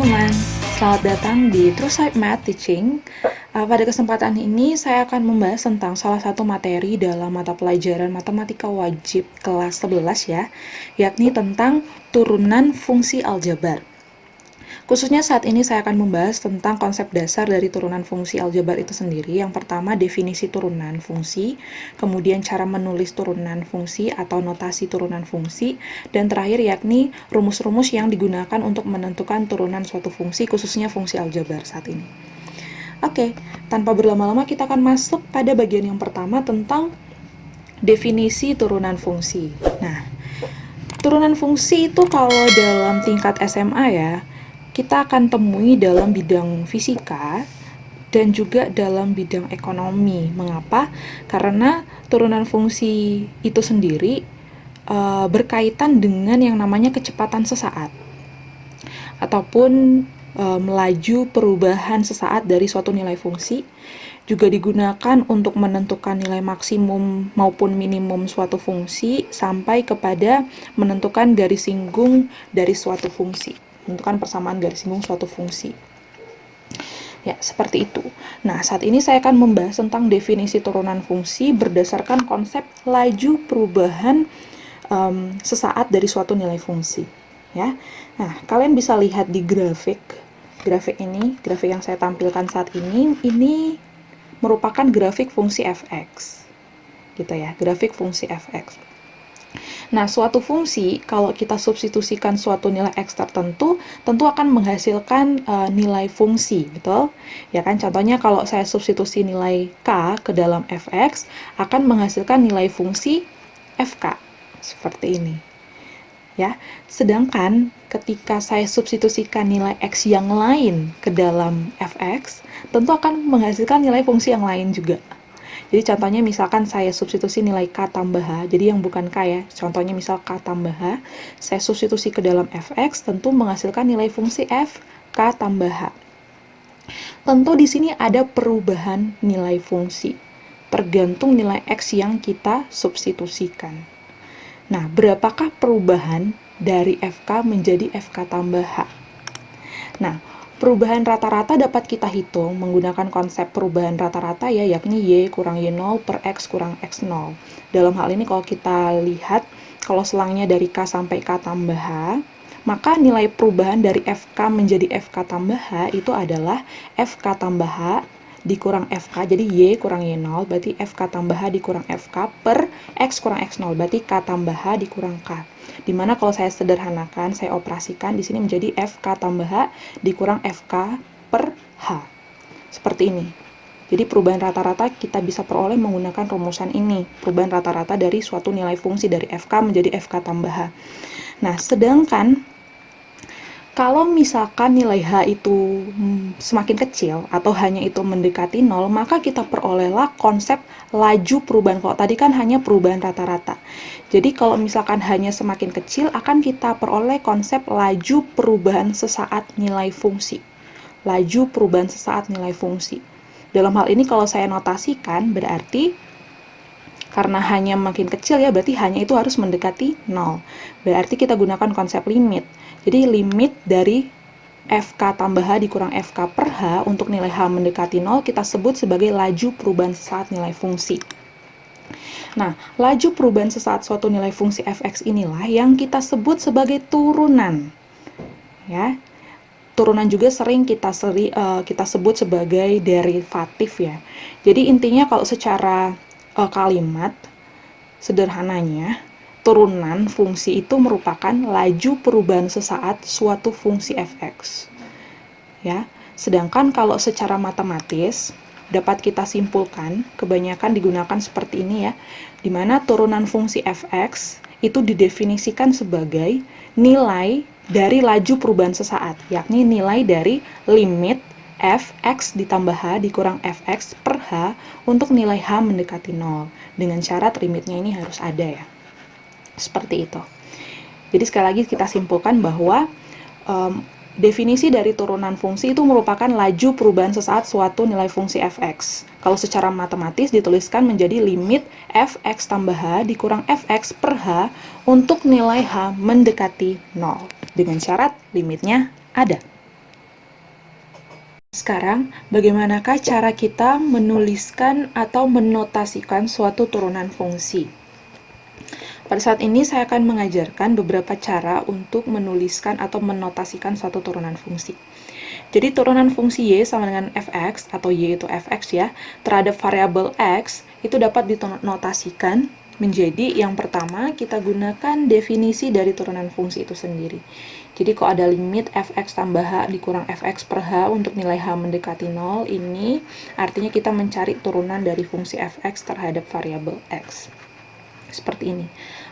teman-teman, selamat datang di True Sight Math Teaching. Pada kesempatan ini saya akan membahas tentang salah satu materi dalam mata pelajaran matematika wajib kelas 11 ya, yakni tentang turunan fungsi aljabar. Khususnya saat ini saya akan membahas tentang konsep dasar dari turunan fungsi aljabar itu sendiri. Yang pertama, definisi turunan fungsi, kemudian cara menulis turunan fungsi atau notasi turunan fungsi, dan terakhir yakni rumus-rumus yang digunakan untuk menentukan turunan suatu fungsi, khususnya fungsi aljabar saat ini. Oke, tanpa berlama-lama kita akan masuk pada bagian yang pertama tentang definisi turunan fungsi. Nah, turunan fungsi itu kalau dalam tingkat SMA ya, kita akan temui dalam bidang fisika dan juga dalam bidang ekonomi. Mengapa? Karena turunan fungsi itu sendiri berkaitan dengan yang namanya kecepatan sesaat ataupun melaju perubahan sesaat dari suatu nilai fungsi, juga digunakan untuk menentukan nilai maksimum maupun minimum suatu fungsi sampai kepada menentukan garis singgung dari suatu fungsi, menentukan persamaan garis singgung suatu fungsi. Ya, seperti itu. Nah, saat ini saya akan membahas tentang definisi turunan fungsi berdasarkan konsep laju perubahan sesaat dari suatu nilai fungsi. Ya, nah kalian bisa lihat di grafik ini, grafik yang saya tampilkan saat ini merupakan grafik fungsi fx, gitu ya, grafik fungsi fx. Nah, suatu fungsi kalau kita substitusikan suatu nilai x tertentu, tentu akan menghasilkan nilai fungsi, betul? Ya kan, contohnya kalau saya substitusi nilai k ke dalam fx, akan menghasilkan nilai fungsi fk, seperti ini. Ya, sedangkan ketika saya substitusikan nilai x yang lain ke dalam fx, tentu akan menghasilkan nilai fungsi yang lain juga. Jadi contohnya misalkan saya substitusi nilai k tambah h, jadi yang bukan k ya, contohnya misal k tambah h, saya substitusi ke dalam fx, tentu menghasilkan nilai fungsi f k tambah h. Tentu di sini ada perubahan nilai fungsi, tergantung nilai x yang kita substitusikan. Nah, berapakah perubahan dari fk menjadi fk tambah h? Nah, perubahan rata-rata dapat kita hitung menggunakan konsep perubahan rata-rata ya, yakni y kurang y0 per x kurang x0. Dalam hal ini kalau kita lihat, kalau selangnya dari k sampai k tambah h, maka nilai perubahan dari fk menjadi fk tambah h itu adalah fk tambah h dikurang fk, jadi y kurang y0, berarti fk tambah h dikurang fk per x kurang x0, berarti k tambah h dikurang k. Dimana kalau saya sederhanakan, saya operasikan, di sini menjadi fk tambah h dikurang fk per h. Seperti ini. Jadi perubahan rata-rata kita bisa peroleh menggunakan rumusan ini, perubahan rata-rata dari suatu nilai fungsi dari fk menjadi fk tambah h. Nah, sedangkan kalau misalkan nilai H itu semakin kecil atau hanya itu mendekati 0, maka kita perolehlah konsep laju perubahan. Kalau tadi kan hanya perubahan rata-rata. Jadi kalau misalkan hanya semakin kecil, akan kita peroleh konsep laju perubahan sesaat nilai fungsi. Laju perubahan sesaat nilai fungsi. Dalam hal ini kalau saya notasikan, berarti karena hanya makin kecil ya, berarti hanya itu harus mendekati 0. Berarti kita gunakan konsep limit. Jadi limit dari fk tambah h dikurang fk per h untuk nilai h mendekati 0 kita sebut sebagai laju perubahan sesaat nilai fungsi. Nah, laju perubahan sesaat suatu nilai fungsi fx inilah yang kita sebut sebagai turunan. Ya. Turunan juga sering kita sebut sebagai derivatif ya. Jadi intinya kalau secara kalimat sederhananya, turunan fungsi itu merupakan laju perubahan sesaat suatu fungsi fx. Ya, sedangkan kalau secara matematis dapat kita simpulkan, kebanyakan digunakan seperti ini ya, di mana turunan fungsi fx itu didefinisikan sebagai nilai dari laju perubahan sesaat, yakni nilai dari limit fx ditambah h dikurang fx per h untuk nilai h mendekati 0. Dengan syarat limitnya ini harus ada ya. Seperti itu. Jadi sekali lagi kita simpulkan bahwa definisi dari turunan fungsi itu merupakan laju perubahan sesaat suatu nilai fungsi fx. Kalau secara matematis dituliskan menjadi limit fx tambah h dikurang fx per h untuk nilai h mendekati 0. Dengan syarat limitnya ada. Sekarang, bagaimanakah cara kita menuliskan atau menotasikan suatu turunan fungsi? Pada saat ini saya akan mengajarkan beberapa cara untuk menuliskan atau menotasikan suatu turunan fungsi. Jadi turunan fungsi y sama dengan fx, atau y itu fx ya, terhadap variabel x, itu dapat dinotasikan menjadi yang pertama kita gunakan definisi dari turunan fungsi itu sendiri. Jadi kalau ada limit fx tambah h dikurang fx per h untuk nilai h mendekati 0, ini artinya kita mencari turunan dari fungsi fx terhadap variabel x. Seperti ini.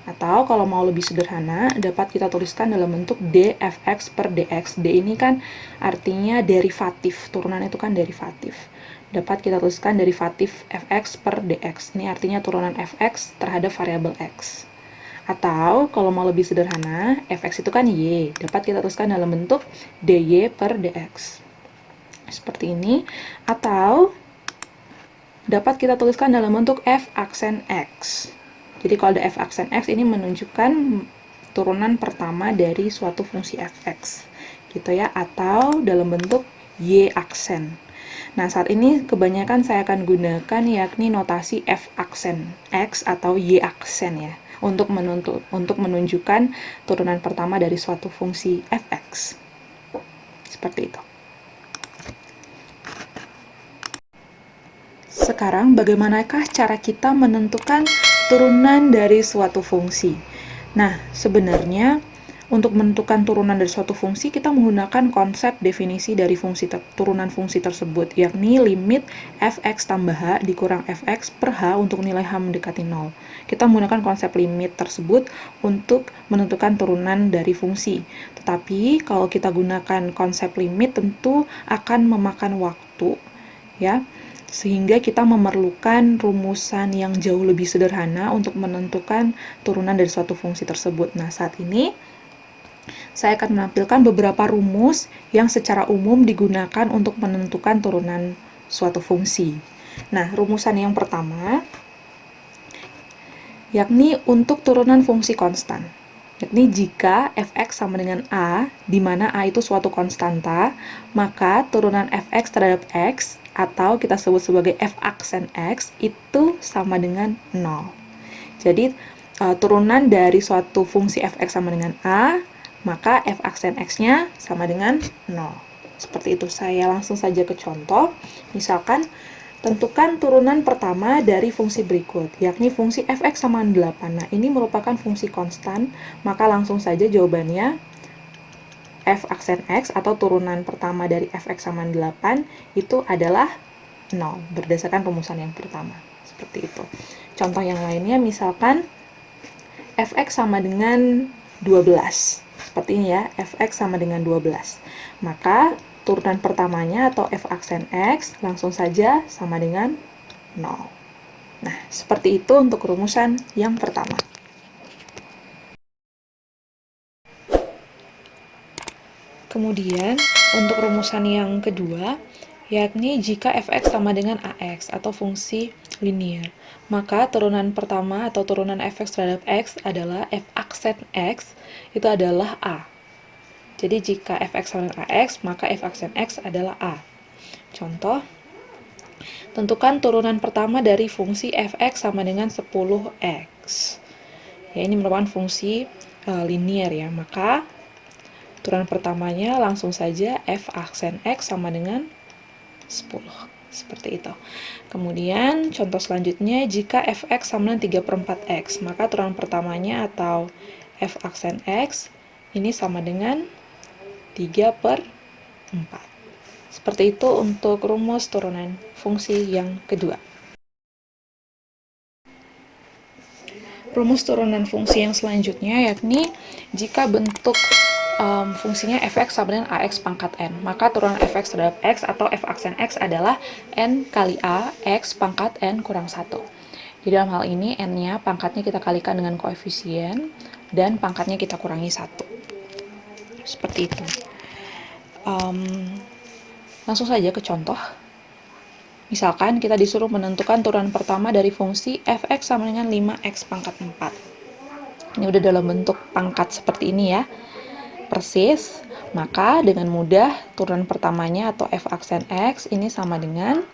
Atau kalau mau lebih sederhana, dapat kita tuliskan dalam bentuk dfx per dx. D ini kan artinya derivatif, turunan itu kan derivatif. Dapat kita tuliskan derivatif fx per dx. Ini artinya turunan fx terhadap variabel x. Atau kalau mau lebih sederhana, fx itu kan y, dapat kita tuliskan dalam bentuk dy per dx. Seperti ini. Atau dapat kita tuliskan dalam bentuk f aksen x. Jadi kalau ada f aksen x ini menunjukkan turunan pertama dari suatu fungsi fx. Gitu ya, atau dalam bentuk y aksen. Nah, saat ini kebanyakan saya akan gunakan yakni notasi f aksen x atau y aksen ya, untuk menunjukkan turunan pertama dari suatu fungsi fx. Seperti itu. Sekarang bagaimanakah cara kita menentukan turunan dari suatu fungsi? Nah, sebenarnya untuk menentukan turunan dari suatu fungsi, kita menggunakan konsep definisi dari turunan fungsi tersebut, yakni limit fx tambah h dikurang fx per h untuk nilai h mendekati 0. Kita menggunakan konsep limit tersebut untuk menentukan turunan dari fungsi. Tetapi, kalau kita gunakan konsep limit, tentu akan memakan waktu, ya, sehingga kita memerlukan rumusan yang jauh lebih sederhana untuk menentukan turunan dari suatu fungsi tersebut. Nah, saat ini saya akan menampilkan beberapa rumus yang secara umum digunakan untuk menentukan turunan suatu fungsi. Nah, rumusan yang pertama yakni untuk turunan fungsi konstan. Yakni jika fx sama dengan a, di mana a itu suatu konstanta, maka turunan fx terhadap x, atau kita sebut sebagai f aksen x, itu sama dengan 0. Jadi, turunan dari suatu fungsi fx sama dengan a, maka f aksen x-nya sama dengan 0. Seperti itu. Saya langsung saja ke contoh. Misalkan, tentukan turunan pertama dari fungsi berikut, yakni fungsi fx sama dengan 8. Nah, ini merupakan fungsi konstan, maka langsung saja jawabannya f aksen x atau turunan pertama dari fx sama dengan 8 itu adalah 0, berdasarkan rumusan yang pertama. Seperti itu. Contoh yang lainnya, misalkan fx sama dengan 12. Seperti ini ya, fx sama dengan 12. Maka turunan pertamanya atau f aksen x langsung saja sama dengan 0. Nah, seperti itu untuk rumusan yang pertama. Kemudian, untuk rumusan yang kedua, yakni jika fx sama dengan ax atau fungsi linier, maka turunan pertama atau turunan fx terhadap x adalah f aksen x, itu adalah a. Jadi jika fx sama dengan ax, maka f aksen x adalah a. Contoh, tentukan turunan pertama dari fungsi fx sama dengan 10x. Ya, ini merupakan fungsi linier ya, maka turunan pertamanya langsung saja f aksen x sama dengan 10. Seperti itu. Kemudian, contoh selanjutnya, jika fx sama dengan 3/4x, maka turunan pertamanya atau f aksen x ini sama dengan 3/4. Seperti itu untuk rumus turunan fungsi yang kedua. Rumus turunan fungsi yang selanjutnya yakni jika bentuk fungsinya fx sama dengan ax pangkat n, maka turunan fx terhadap x atau f aksen x adalah n kali a x pangkat n kurang 1. Di dalam hal ini n-nya pangkatnya kita kalikan dengan koefisien dan pangkatnya kita kurangi 1. Seperti itu. Langsung saja ke contoh. Misalkan kita disuruh menentukan turunan pertama dari fungsi fx sama dengan 5x pangkat 4. Ini udah dalam bentuk pangkat seperti ini ya. persis, maka dengan mudah turunan pertamanya atau f aksen x ini sama dengan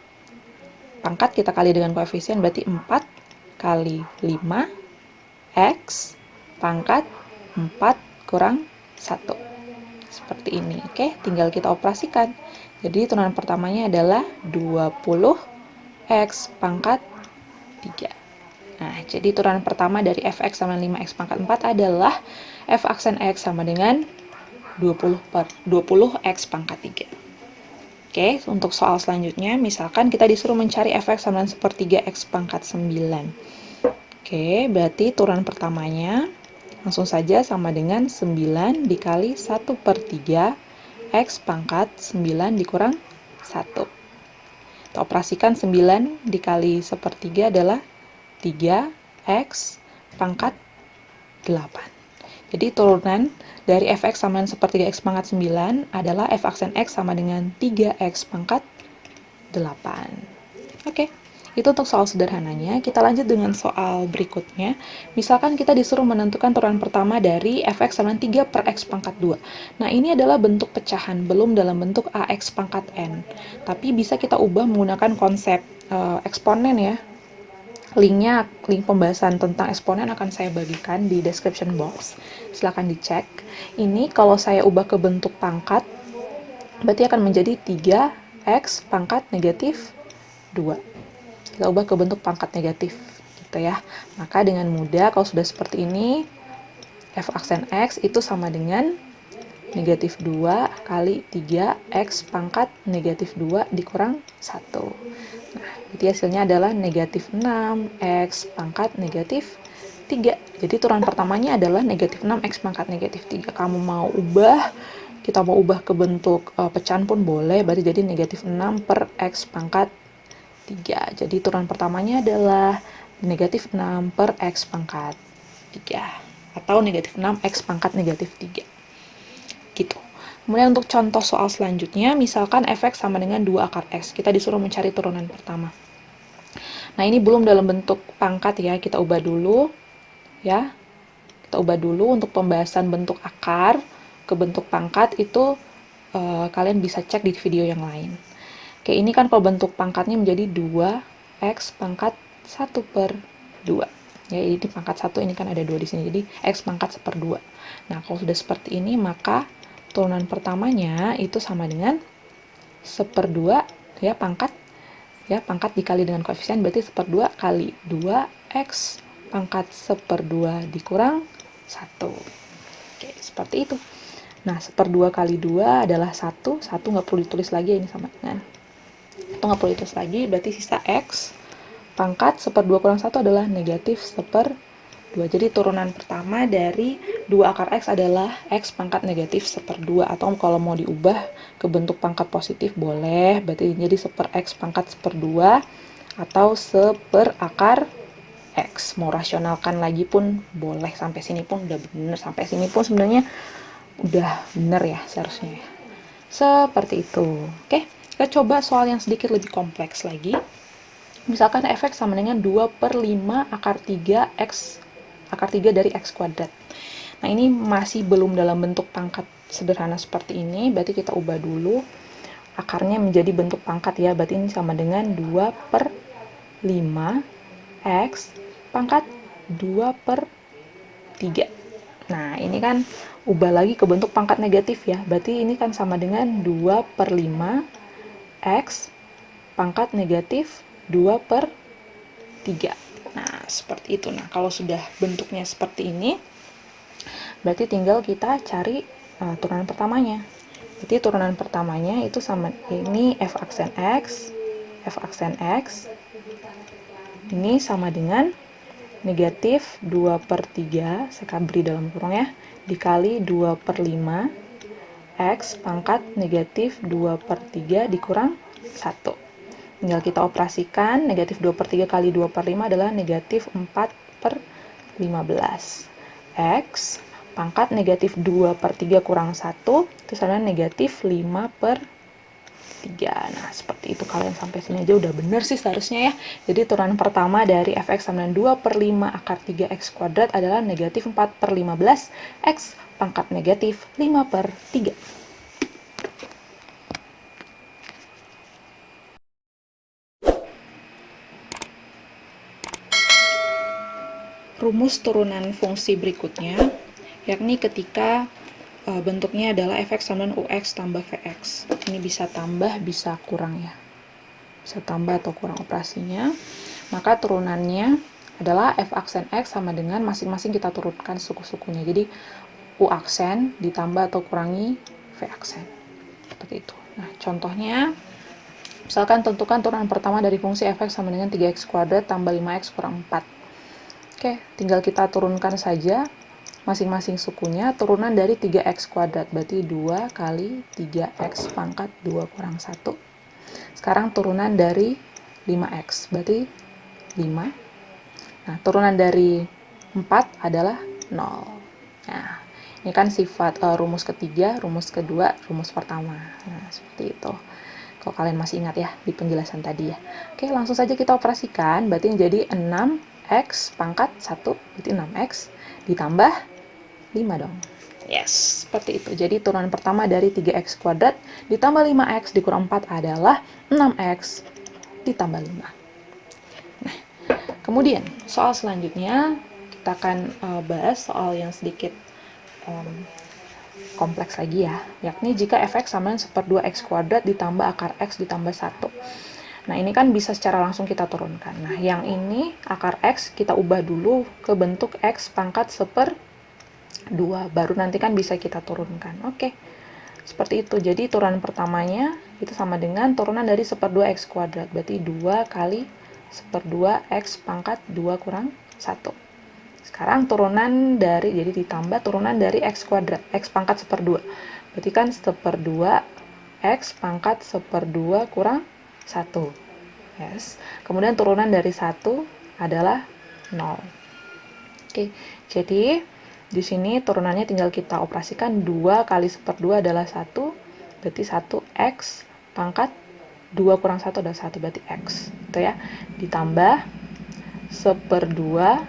pangkat kita kali dengan koefisien, berarti 4 kali 5 x pangkat 4 kurang 1. Seperti ini. Oke, tinggal kita operasikan. Jadi turunan pertamanya adalah 20 x pangkat 3. Nah, jadi turunan pertama dari fx sama 5x pangkat 4 adalah f aksen x sama dengan 20 x pangkat 3. Oke, untuk soal selanjutnya, misalkan kita disuruh mencari fx sama dengan sepertiga x pangkat 9. Oke, berarti turunan pertamanya langsung saja sama dengan 9 dikali 1/3 x pangkat 9 dikurang 1. Kita operasikan 9 dikali 1/3 adalah 3x pangkat 8. Jadi turunan dari fx sama dengan 1/3 x pangkat 9 adalah f aksen x sama dengan 3x pangkat 8. Oke, itu untuk soal sederhananya. Kita lanjut dengan soal berikutnya. Misalkan kita disuruh menentukan turunan pertama dari fx sama dengan 3/x pangkat 2. Nah, ini adalah bentuk pecahan, belum dalam bentuk ax pangkat n. Tapi bisa kita ubah menggunakan konsep eksponen ya. Link pembahasan tentang eksponen akan saya bagikan di description box. Silahkan dicek. Ini kalau saya ubah ke bentuk pangkat, berarti akan menjadi 3x pangkat negatif 2. Kita ubah ke bentuk pangkat negatif, gitu ya. Maka dengan mudah, kalau sudah seperti ini, f aksen x itu sama dengan negatif 2 kali 3x pangkat negatif 2 dikurang 1. Nah, jadi hasilnya adalah negatif 6x pangkat negatif 3. Jadi turunan pertamanya adalah negatif 6x pangkat negatif 3. Kamu mau ubah, kita mau ubah ke bentuk pecahan pun boleh, berarti jadi negatif 6/x pangkat 3. Jadi turunan pertamanya adalah negatif 6/x pangkat 3. Atau negatif 6x pangkat negatif 3. Gitu. Kemudian untuk contoh soal selanjutnya, misalkan fx sama dengan 2 akar x. Kita disuruh mencari turunan pertama. Nah, ini belum dalam bentuk pangkat ya, kita ubah dulu. Ya, kita ubah dulu untuk pembahasan bentuk akar ke bentuk pangkat itu kalian bisa cek di video yang lain. Oke, ini kan kalau bentuk pangkatnya menjadi 2x pangkat 1/2. Ya, ini pangkat 1, ini kan ada 2 di sini. Jadi x pangkat 1/2. Nah, kalau sudah seperti ini, maka turunan pertamanya itu sama dengan 1/2 ya, pangkat dikali dengan koefisien, berarti 1/2 kali 2x pangkat 1/2 dikurang 1. Oke, seperti itu. Nah, 1/2 kali 2 adalah 1 nggak perlu ditulis lagi, ini sama dengan 1 nggak perlu ditulis lagi, berarti sisa x pangkat 1/2 kurang 1 adalah negatif 1/2. Jadi turunan pertama dari 2 akar x adalah x pangkat negatif 1/2, atau kalau mau diubah ke bentuk pangkat positif boleh, berarti jadi 1/x pangkat 1/2 atau 1/akar x. Mau rasionalkan lagi pun boleh, sampai sini pun udah bener, sampai sini pun sebenarnya udah bener ya seharusnya ya. Seperti itu. Oke, kita coba soal yang sedikit lebih kompleks lagi. Misalkan fx sama dengan 2/5 akar 3x akar 3 dari x kuadrat. Nah, ini masih belum dalam bentuk pangkat sederhana seperti ini, berarti kita ubah dulu akarnya menjadi bentuk pangkat ya, berarti ini sama dengan 2/5 x pangkat 2/3. Nah, ini kan ubah lagi ke bentuk pangkat negatif ya, berarti ini kan sama dengan 2/5 x pangkat negatif 2/3. Nah, seperti itu. Nah, kalau sudah bentuknya seperti ini, berarti tinggal kita cari turunan pertamanya. Berarti turunan pertamanya itu sama, ini f aksen x ini sama dengan negatif 2/3, saya beri dalam kurung ya, dikali 2/5 x pangkat negatif 2/3 dikurang 1. Tinggal kita operasikan, negatif 2/3 kali 2/5 adalah negatif 4/15. X pangkat negatif 2/3 kurang 1, itu sama dengan negatif 5/3. 3. Nah, seperti itu, kalian sampai sini aja udah bener sih seharusnya ya. Jadi turunan pertama dari fx sama dengan 2/5 akar 3x kuadrat adalah negatif 4/15 x pangkat negatif 5/3. Rumus turunan fungsi berikutnya, yakni ketika bentuknya adalah fx sama dengan ux tambah vx. Ini bisa tambah, bisa kurang ya. Bisa tambah atau kurang operasinya. Maka turunannya adalah f aksen x sama dengan masing-masing kita turunkan suku-sukunya. Jadi u aksen ditambah atau kurangi v aksen. Seperti itu. Nah, contohnya, misalkan tentukan turunan pertama dari fungsi fx sama dengan 3x kuadrat tambah 5x kurang 4. Oke, tinggal kita turunkan saja masing-masing sukunya. Turunan dari 3x kuadrat, berarti 2 kali 3x pangkat 2 kurang 1. Sekarang turunan dari 5x, berarti 5. Nah, turunan dari 4 adalah 0. Nah, ini kan sifat rumus ketiga, rumus kedua, rumus pertama. Nah, seperti itu. Kalau kalian masih ingat ya di penjelasan tadi ya. Oke, langsung saja kita operasikan. Berarti jadi 6x pangkat 1, berarti 6x ditambah 5 dong. Yes, seperti itu. Jadi turunan pertama dari 3x kuadrat ditambah 5x dikurang 4 adalah 6x ditambah 5. Nah, kemudian soal selanjutnya kita akan bahas soal yang sedikit kompleks lagi ya, yakni jika fx sama dengan 1/2x kuadrat ditambah akar x ditambah 1. Nah, ini kan bisa secara langsung kita turunkan. Nah, yang ini akar x kita ubah dulu ke bentuk x pangkat 1/2, baru nanti kan bisa kita turunkan. Oke, seperti itu. Jadi turunan pertamanya itu sama dengan turunan dari 1/2x kuadrat, berarti 2 kali 1/2x pangkat 2 kurang 1. Sekarang turunan dari, jadi ditambah turunan dari x kuadrat, x pangkat 1/2. Berarti kan 1/2 x pangkat 1/2 kurang 1. Yes. Kemudian turunan dari 1 adalah 0. Oke, jadi di sini turunannya tinggal kita operasikan. 2 kali 1/2 adalah 1, berarti 1x pangkat 2 kurang 1 adalah 1, berarti x. Itu ya. Ditambah 1/2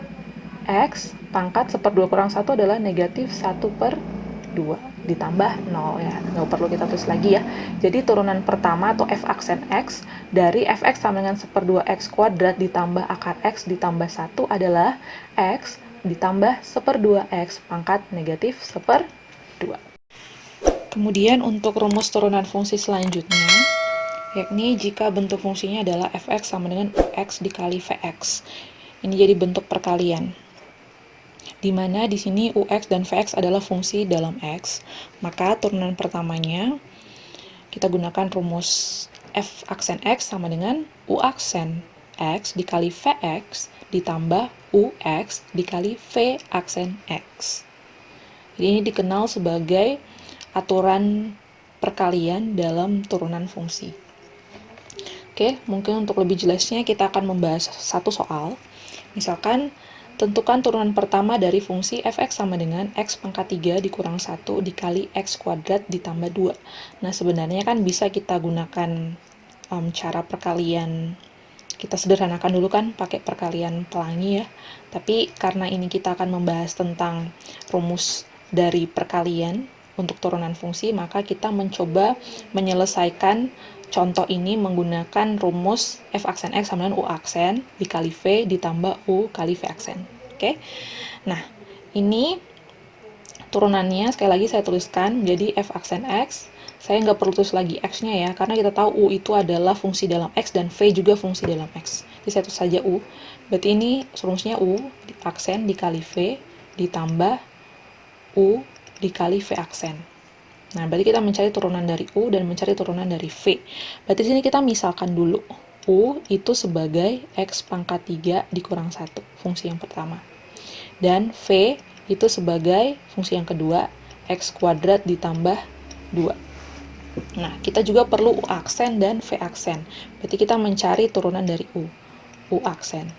x pangkat 1/2 kurang 1 adalah negatif 1/2 ditambah 0 ya, nggak perlu kita tulis lagi ya. Jadi turunan pertama atau f aksen x dari fx sama dengan 1/2x kuadrat ditambah akar x ditambah 1 adalah x ditambah 1/2x pangkat negatif 1/2. Kemudian untuk rumus turunan fungsi selanjutnya, yakni jika bentuk fungsinya adalah fx sama dengan ux dikali vx. Ini jadi bentuk perkalian, di mana di sini ux dan vx adalah fungsi dalam x, maka turunan pertamanya kita gunakan rumus f aksen x sama dengan u aksen x dikali vx ditambah ux dikali v aksen x. Jadi ini dikenal sebagai aturan perkalian dalam turunan fungsi. Oke, mungkin untuk lebih jelasnya kita akan membahas satu soal. Misalkan, tentukan turunan pertama dari fungsi fx sama dengan x pangkat 3 dikurang 1 dikali x kuadrat ditambah 2. Nah, sebenarnya kan bisa kita gunakan cara perkalian, kita sederhanakan dulu kan pakai perkalian pelangi ya. Tapi karena ini kita akan membahas tentang rumus dari perkalian untuk turunan fungsi, maka kita mencoba menyelesaikan contoh ini menggunakan rumus f aksen x sama dengan u aksen dikali v ditambah u kali v aksen. Oke. Nah, ini turunannya sekali lagi saya tuliskan jadi f aksen x. Saya nggak perlu tulis lagi x-nya ya, karena kita tahu u itu adalah fungsi dalam x dan v juga fungsi dalam x. Jadi saya tulis saja u. Berarti ini rumusnya u aksen dikali v ditambah u dikali v aksen. Nah, berarti kita mencari turunan dari U dan mencari turunan dari V. Berarti di sini kita misalkan dulu. U itu sebagai X pangkat 3 dikurang 1, fungsi yang pertama. Dan V itu sebagai fungsi yang kedua, X kuadrat ditambah 2. Nah, kita juga perlu U aksen dan V aksen. Berarti kita mencari turunan dari U. U aksen.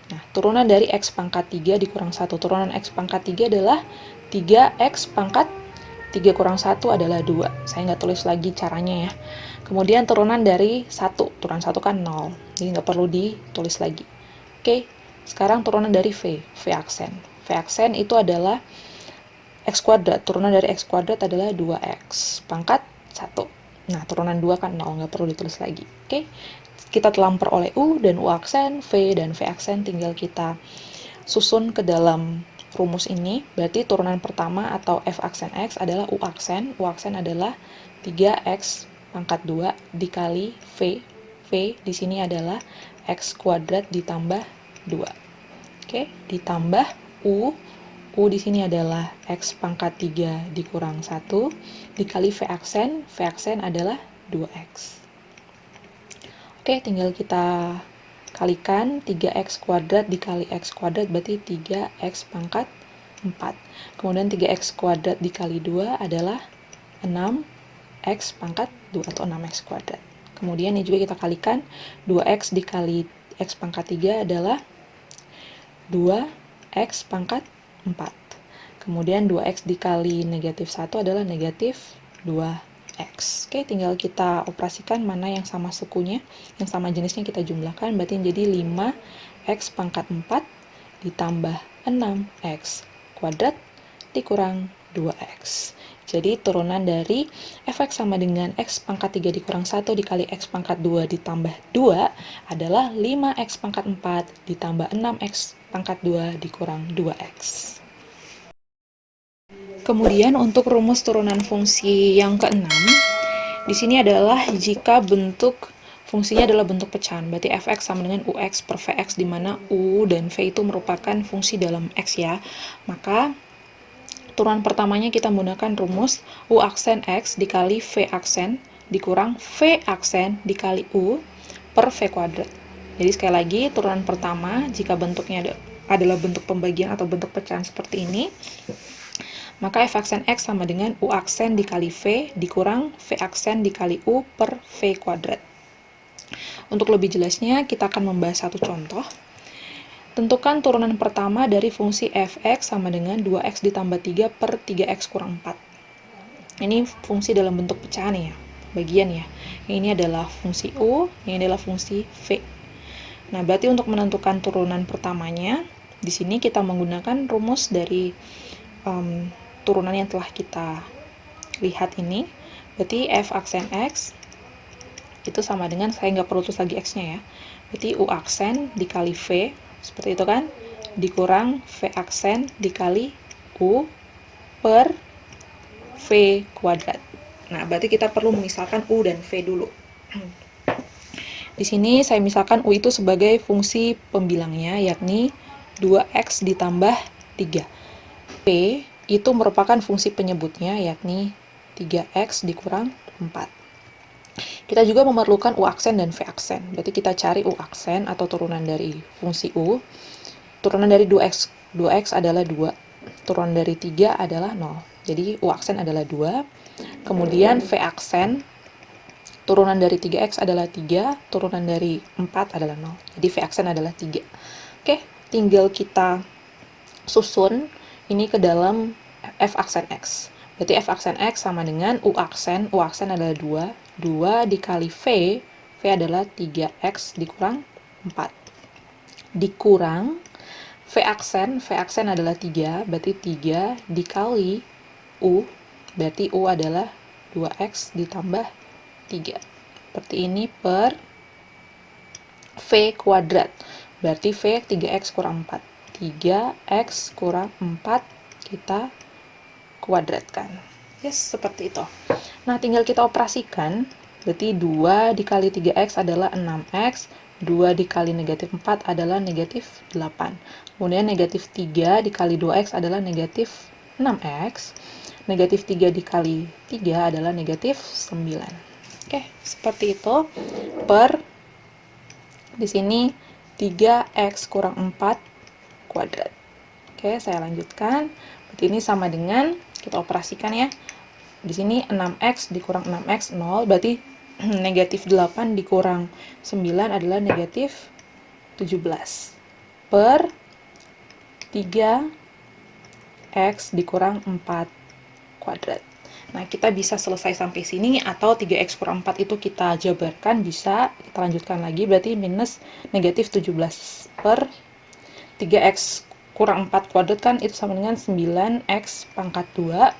Nah, turunan dari X pangkat 3 dikurang 1. Turunan X pangkat 3 adalah 3X pangkat 3 kurang 1 adalah 2. Saya nggak tulis lagi caranya ya. Kemudian turunan dari 1. Turunan 1 kan 0. Jadi nggak perlu ditulis lagi. Oke, sekarang turunan dari V. V aksen. V aksen itu adalah X kuadrat. Turunan dari X kuadrat adalah 2X pangkat 1. Nah, turunan 2 kan 0. Nggak perlu ditulis lagi. Oke, kita telah memperoleh U dan U aksen, V dan V aksen tinggal kita susun ke dalam rumus ini. Berarti turunan pertama atau F aksen X adalah U aksen. U aksen adalah 3X pangkat 2 dikali V. V di sini adalah X kuadrat ditambah 2. Oke, ditambah U. U di sini adalah X pangkat 3 dikurang 1 dikali V aksen. V aksen adalah 2X. Oke, tinggal kita kalikan 3X kuadrat dikali X kuadrat berarti 3X pangkat 4. Kemudian 3X kuadrat dikali 2 adalah 6X pangkat 2 atau 6X kuadrat. Kemudian ini juga kita kalikan 2X dikali X pangkat 3 adalah 2X pangkat 4. Kemudian 2X dikali negatif 1 adalah negatif 2X. Oke, tinggal kita operasikan mana yang sama sukunya, yang sama jenisnya kita jumlahkan, berarti jadi 5X pangkat 4 ditambah 6X kuadrat dikurang 2X. Jadi turunan dari Fx sama dengan X pangkat 3 dikurang 1 dikali X pangkat 2 ditambah 2 adalah 5X pangkat 4 ditambah 6X pangkat 2 dikurang 2X. Kemudian untuk rumus turunan fungsi yang keenam, di sini adalah jika bentuk fungsinya adalah bentuk pecahan, berarti fx sama dengan ux per vx, di mana u dan v itu merupakan fungsi dalam x ya. Maka turunan pertamanya kita menggunakan rumus u aksen x dikali v aksen dikurang v aksen dikali u per v kuadrat. Jadi sekali lagi, turunan pertama jika bentuknya adalah bentuk pembagian atau bentuk pecahan seperti ini, maka f aksen x sama dengan u aksen dikali v dikurang v aksen dikali u per v kuadrat. Untuk lebih jelasnya, kita akan membahas satu contoh. Tentukan turunan pertama dari fungsi fx sama dengan 2x ditambah 3 per 3x kurang 4. Ini fungsi dalam bentuk pecahan ya, bagian ya. Ini adalah fungsi u, ini adalah fungsi v. Nah, berarti untuk menentukan turunan pertamanya, di sini kita menggunakan rumus dari turunan yang telah kita lihat ini. Berarti f aksen x itu sama dengan, saya nggak perlu tulis lagi x-nya ya, berarti u aksen dikali v, seperti itu kan, dikurang v aksen dikali u per v kuadrat. Nah, berarti kita perlu memisahkan u dan v dulu. Di sini saya misalkan u itu sebagai fungsi pembilangnya, yakni 2x ditambah 3. V itu merupakan fungsi penyebutnya, yakni 3x dikurang 4. Kita juga memerlukan u aksen dan v aksen. Berarti kita cari u aksen atau turunan dari fungsi u. Turunan dari 2x adalah 2. Turunan dari 3 adalah 0. Jadi u aksen adalah 2. Kemudian v aksen, turunan dari 3x adalah 3. Turunan dari 4 adalah 0. Jadi v aksen adalah 3. Oke, tinggal kita susun ini ke dalam f aksen x. Berarti f aksen x sama dengan u aksen adalah 2 dikali v adalah 3x dikurang 4. Dikurang v aksen adalah 3, berarti 3 dikali u, berarti u adalah 2x ditambah 3. Seperti ini per v kuadrat, berarti v 3x kurang 4. 3x kurang 4 kita kuadratkan. Yes, seperti itu. Nah, tinggal kita operasikan. Berarti 2 dikali 3x adalah 6x, 2 dikali negatif 4 adalah negatif 8. Kemudian negatif 3 dikali 2x adalah negatif 6x. Negatif 3 dikali 3 adalah negatif 9. Oke, seperti itu. Per, di sini 3x kurang 4 kuadrat. Oke, saya lanjutkan. Berarti ini sama dengan, kita operasikan ya. Di sini 6x dikurang 6x 0, berarti negatif 8 dikurang 9 adalah negatif 17. Per 3x dikurang 4 kuadrat. Nah, kita bisa selesai sampai sini, atau 3x kurang 4 itu kita jabarkan, bisa kita lanjutkan lagi, berarti minus negatif 17 per 3x kurang 4 kuadrat kan itu sama dengan 9x pangkat 2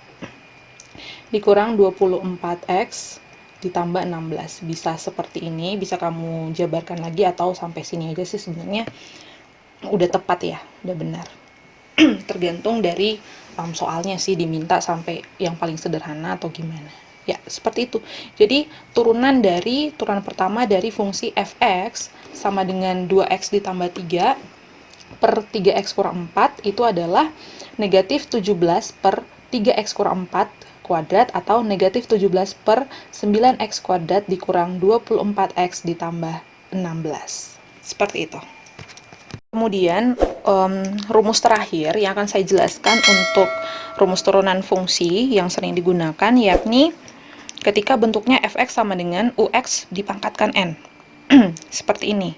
dikurang 24x ditambah 16. Bisa seperti ini, bisa kamu jabarkan lagi, atau sampai sini aja sih sebenarnya udah tepat ya, udah benar. Tergantung dari soalnya sih, diminta sampai yang paling sederhana atau gimana. Ya, seperti itu. Jadi, turunan pertama dari fungsi fx sama dengan 2x ditambah 3 per 3x kurang 4 itu adalah negatif 17 per 3x kurang 4 kuadrat, atau negatif 17 per 9x kuadrat dikurang 24x ditambah 16. Seperti itu. Kemudian, rumus terakhir yang akan saya jelaskan untuk rumus turunan fungsi yang sering digunakan, yakni ketika bentuknya fx sama dengan ux dipangkatkan n. Seperti ini.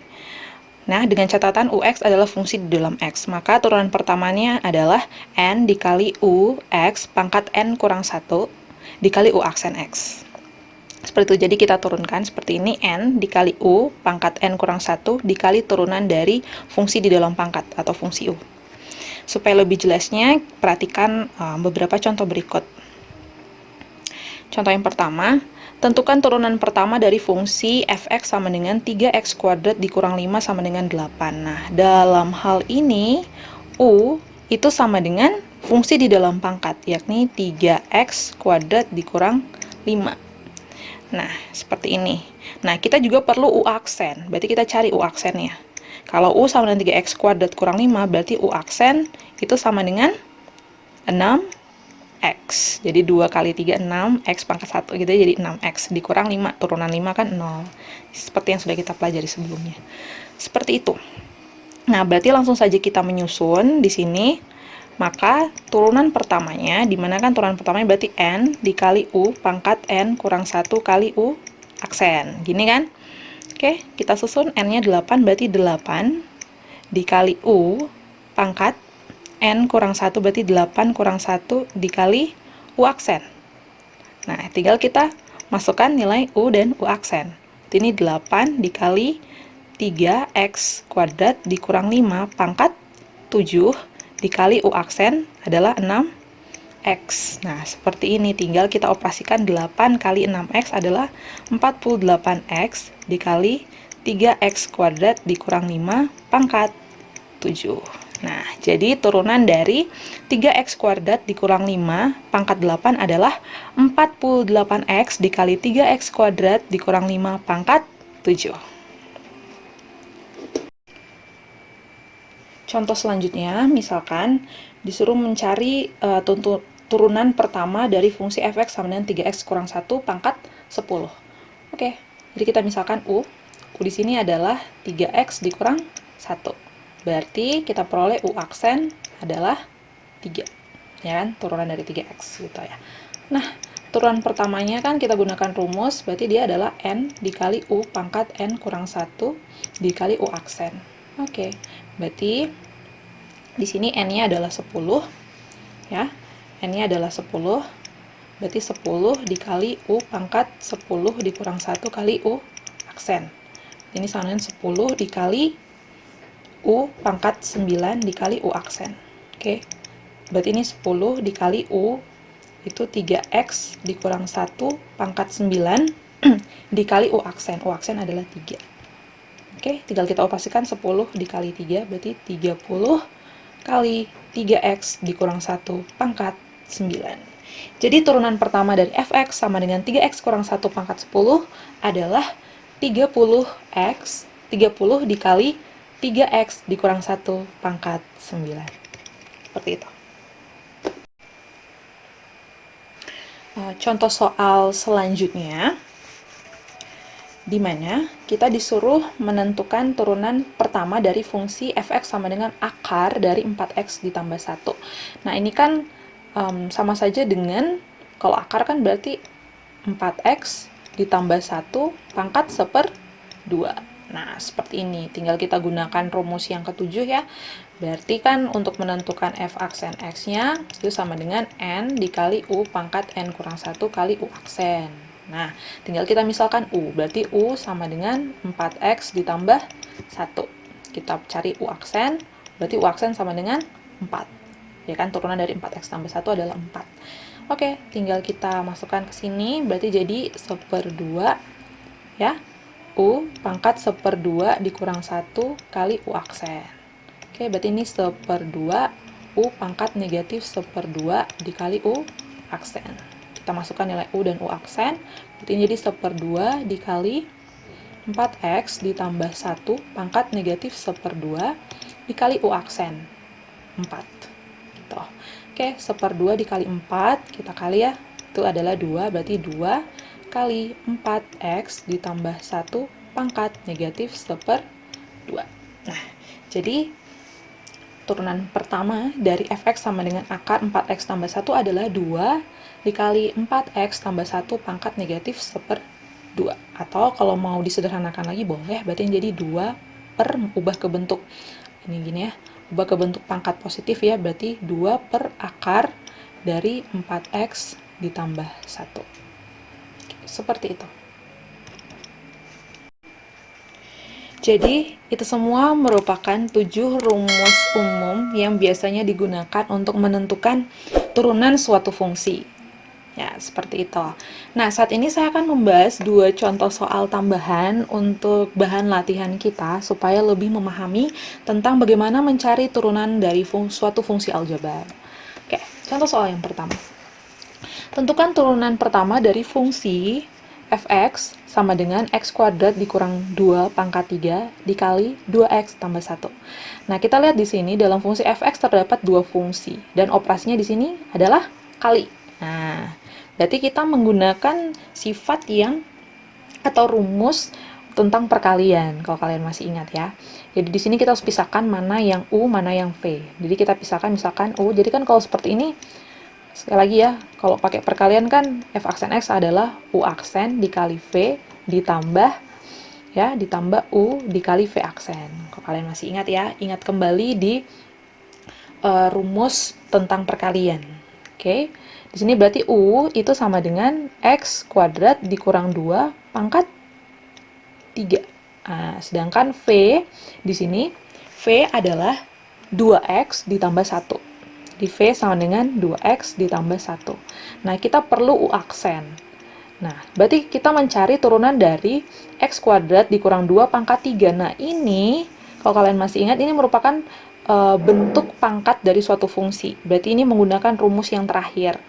Nah, dengan catatan ux adalah fungsi di dalam x, maka turunan pertamanya adalah n dikali ux pangkat n kurang 1 dikali u aksen x. Seperti itu, jadi kita turunkan seperti ini, n dikali u pangkat n kurang 1 dikali turunan dari fungsi di dalam pangkat atau fungsi u. Supaya lebih jelasnya, perhatikan beberapa contoh berikut. Contoh yang pertama, tentukan turunan pertama dari fungsi fx sama dengan 3x kuadrat dikurang 5 sama dengan 8. Nah, dalam hal ini, u itu sama dengan fungsi di dalam pangkat, yakni 3x kuadrat dikurang 5. Nah, seperti ini. Nah, kita juga perlu u aksen, berarti kita cari u aksennya. Kalau u sama dengan 3x kuadrat kurang 5, berarti u aksen itu sama dengan 6x. Jadi 2 kali 3, 6, x pangkat 1 gitu, jadi 6x. Dikurang 5, turunan 5 kan 0. Seperti yang sudah kita pelajari sebelumnya. Seperti itu. Nah, berarti langsung saja kita menyusun di sini. Maka turunan pertamanya, dimana kan turunan pertamanya berarti n dikali u pangkat n kurang 1 kali u aksen. Gini kan? Oke, kita susun n-nya 8, berarti 8 dikali u pangkat n kurang 1, berarti 8 kurang 1 dikali u aksen. Nah, tinggal kita masukkan nilai u dan u aksen. Ini 8 dikali 3x kuadrat dikurang 5 pangkat 7 dikali u aksen adalah 6x. Nah, seperti ini. Tinggal kita operasikan 8 kali 6x adalah 48x dikali 3x kuadrat dikurang 5 pangkat 7. Nah, jadi turunan dari 3x kuadrat dikurang 5 pangkat 8 adalah 48x dikali 3x kuadrat dikurang 5 pangkat 7. Contoh selanjutnya, misalkan disuruh mencari turunan pertama dari fungsi fx sama dengan 3x kurang 1 pangkat 10. Oke, jadi kita misalkan u di sini adalah 3x dikurang 1. Berarti kita peroleh u aksen adalah 3. Ya kan, turunan dari 3x gitu ya. Nah, turunan pertamanya kan kita gunakan rumus, berarti dia adalah n dikali u pangkat n kurang 1 dikali u aksen. Oke, berarti di sini n-nya adalah 10 ya. N-nya adalah 10. Berarti 10 dikali u pangkat 10 dikurang 1 kali u aksen. Ini sama dengan 10 dikali u pangkat 9 dikali u aksen. Oke. Berarti ini 10 dikali u itu 3x dikurang 1 pangkat 9 dikali u aksen. U aksen adalah 3. Oke, tinggal kita operasikan 10 dikali 3, berarti 30 kali 3x dikurang 1 pangkat 9. Jadi turunan pertama dari fx sama dengan 3x kurang 1 pangkat 10 adalah 30x, 30 dikali 3x dikurang 1 pangkat 9. Seperti itu. Contoh soal selanjutnya, di mana kita disuruh menentukan turunan pertama dari fungsi fx sama dengan akar dari 4x ditambah 1. Nah, ini kan sama saja dengan, kalau akar kan berarti 4x ditambah 1 pangkat 1/2. Nah, seperti ini. Tinggal kita gunakan rumus yang ketujuh ya. Berarti kan untuk menentukan f aksen x-nya itu sama dengan n dikali u pangkat n kurang 1 kali u aksen. Nah, tinggal kita misalkan u. Berarti u sama dengan 4x ditambah 1. Kita cari u aksen. Berarti u aksen sama dengan 4. Ya kan, turunan dari 4x tambah 1 adalah 4. Oke, tinggal kita masukkan ke sini. Berarti jadi 1/2 ya. U pangkat 1/2 dikurang 1 kali U aksen. Oke, berarti ini 1/2 U pangkat negatif 1/2 dikali U aksen. Kita masukkan nilai U dan U aksen. Berarti ini jadi 1/2 dikali 4x ditambah 1 pangkat negatif 1/2 dikali U aksen 4. Gitu. Oke, 1/2 dikali 4, kita kali ya. Itu adalah 2, berarti 2 kali 4x ditambah 1 pangkat negatif 1/2. Nah, jadi turunan pertama dari fx sama dengan akar 4x tambah 1 adalah 2 dikali 4x tambah 1 pangkat negatif 1/2. Atau kalau mau disederhanakan lagi boleh, berarti jadi 2 per ubah ke bentuk ini gini ya, ubah ke bentuk pangkat positif ya, berarti 2 per akar dari 4x ditambah 1. Seperti itu. Jadi, itu semua merupakan 7 rumus umum yang biasanya digunakan untuk menentukan turunan suatu fungsi. Ya, seperti itu. Nah, saat ini saya akan membahas 2 contoh soal tambahan untuk bahan latihan kita supaya lebih memahami tentang bagaimana mencari turunan dari suatu fungsi aljabar. Oke, contoh soal yang pertama. Tentukan turunan pertama dari fungsi fx sama dengan x kuadrat dikurang 2 pangkat 3 dikali 2x tambah 1. Nah, kita lihat di sini dalam fungsi fx terdapat 2 fungsi dan operasinya di sini adalah kali. Nah, berarti kita menggunakan sifat yang atau rumus tentang perkalian, kalau kalian masih ingat ya. Jadi di sini kita harus pisahkan mana yang u, mana yang v. Jadi kita pisahkan misalkan u. Jadi kan kalau seperti ini, sekali lagi ya, kalau pakai perkalian kan f aksen x adalah u aksen dikali v ditambah u dikali v aksen. Kalau kalian masih ingat ya, ingat kembali di rumus tentang perkalian. Oke. Di sini berarti u itu sama dengan x kuadrat dikurang 2 pangkat 3. Nah, sedangkan v di sini v adalah 2x ditambah 1. Di V sama dengan 2x ditambah 1. Nah, kita perlu U aksen. Nah, berarti kita mencari turunan dari x kuadrat dikurang 2 pangkat 3. Nah, ini, kalau kalian masih ingat, ini merupakan bentuk pangkat dari suatu fungsi. Berarti ini menggunakan rumus yang terakhir.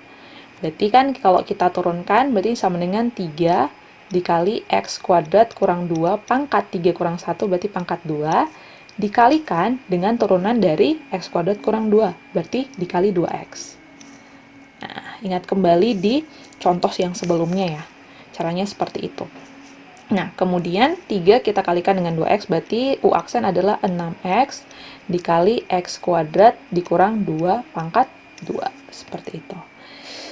Berarti kan kalau kita turunkan, berarti sama dengan 3 dikali x kuadrat kurang 2 pangkat 3 kurang 1, berarti pangkat 2. Dikalikan dengan turunan dari x kuadrat kurang 2, berarti dikali 2x. Nah, ingat kembali di contoh yang sebelumnya ya. Caranya seperti itu. Nah, kemudian 3 kita kalikan dengan 2x, berarti u aksen adalah 6x dikali x kuadrat dikurang 2 pangkat 2. Seperti itu.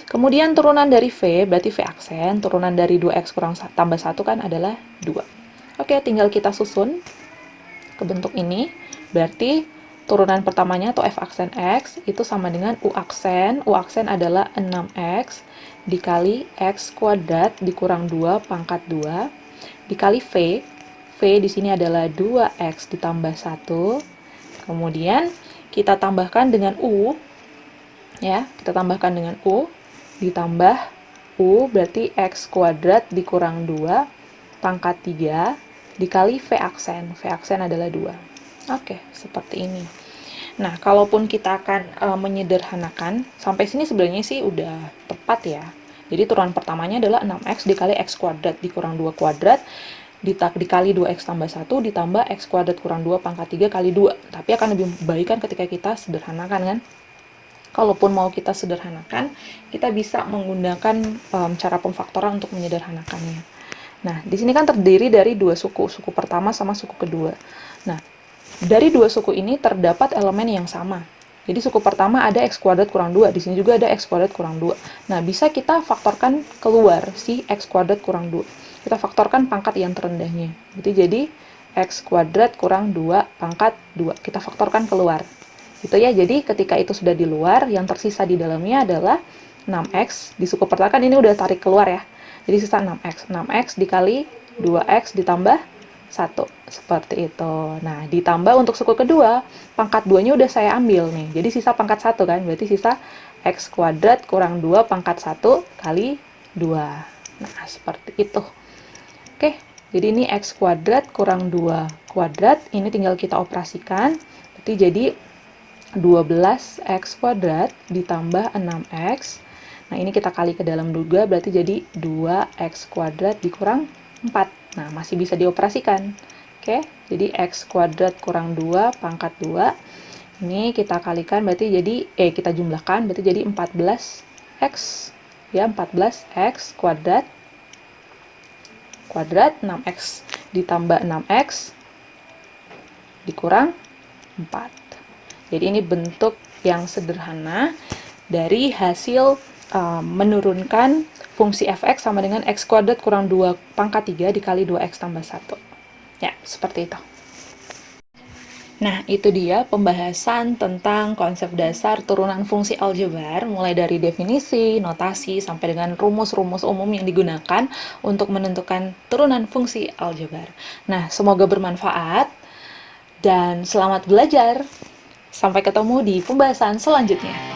Kemudian turunan dari v, berarti v aksen, turunan dari 2x kurang tambah 1 kan adalah 2. Oke, tinggal kita susun ke bentuk ini. Berarti turunan pertamanya atau f aksen x itu sama dengan u aksen. U aksen adalah 6x dikali x kuadrat dikurang 2 pangkat 2 dikali v. V di sini adalah 2x ditambah 1. Kemudian kita tambahkan dengan u. Ya, kita tambahkan dengan u ditambah u berarti x kuadrat dikurang 2 pangkat 3 dikali V aksen. V aksen adalah 2. Oke, seperti ini. Nah, kalaupun kita akan menyederhanakan, sampai sini sebenarnya sih udah tepat ya. Jadi turunan pertamanya adalah 6x dikali x kuadrat dikurang 2 kuadrat dikali 2x tambah 1 ditambah x kuadrat kurang 2 pangkat 3 kali 2. Tapi akan lebih baik kan ketika kita sederhanakan kan. Kalaupun mau kita sederhanakan, kita bisa menggunakan cara pemfaktoran untuk menyederhanakannya. Nah, di sini kan terdiri dari 2 suku, suku pertama sama suku kedua. Nah, dari 2 suku ini terdapat elemen yang sama. Jadi suku pertama ada x kuadrat kurang 2, di sini juga ada x kuadrat kurang 2. Nah, bisa kita faktorkan keluar si x kuadrat kurang 2. Kita faktorkan pangkat yang terendahnya. Jadi X kuadrat kurang 2 pangkat 2. Kita faktorkan keluar. Gitu ya, jadi ketika itu sudah di luar, yang tersisa di dalamnya adalah 6X. Di suku pertakan ini udah tarik keluar ya. Jadi sisa 6X. 6X dikali 2X ditambah 1. Seperti itu. Nah, ditambah untuk suku kedua, pangkat 2-nya udah saya ambil nih. Jadi sisa pangkat 1 kan, berarti sisa X kuadrat kurang 2 pangkat 1 kali 2. Nah, seperti itu. Oke, jadi ini X kuadrat kurang 2 kuadrat. Ini tinggal kita operasikan. Berarti jadi 12X kuadrat ditambah 6X. Nah, ini kita kali ke dalam juga, berarti jadi 2X kuadrat dikurang 4. Nah, masih bisa dioperasikan. Oke, jadi X kuadrat kurang 2 pangkat 2. Ini kita kalikan, berarti jadi, kita jumlahkan, berarti jadi 14X. Ya, 14X kuadrat 6X ditambah 6X dikurang 4. Jadi ini bentuk yang sederhana dari hasil menurunkan fungsi fx sama dengan x kuadrat kurang 2 pangkat 3 dikali 2x tambah 1. Ya, seperti itu. Nah, itu dia pembahasan tentang konsep dasar turunan fungsi aljabar, mulai dari definisi, notasi, sampai dengan rumus-rumus umum yang digunakan untuk menentukan turunan fungsi aljabar. Nah, semoga bermanfaat dan selamat belajar. Sampai ketemu di pembahasan selanjutnya.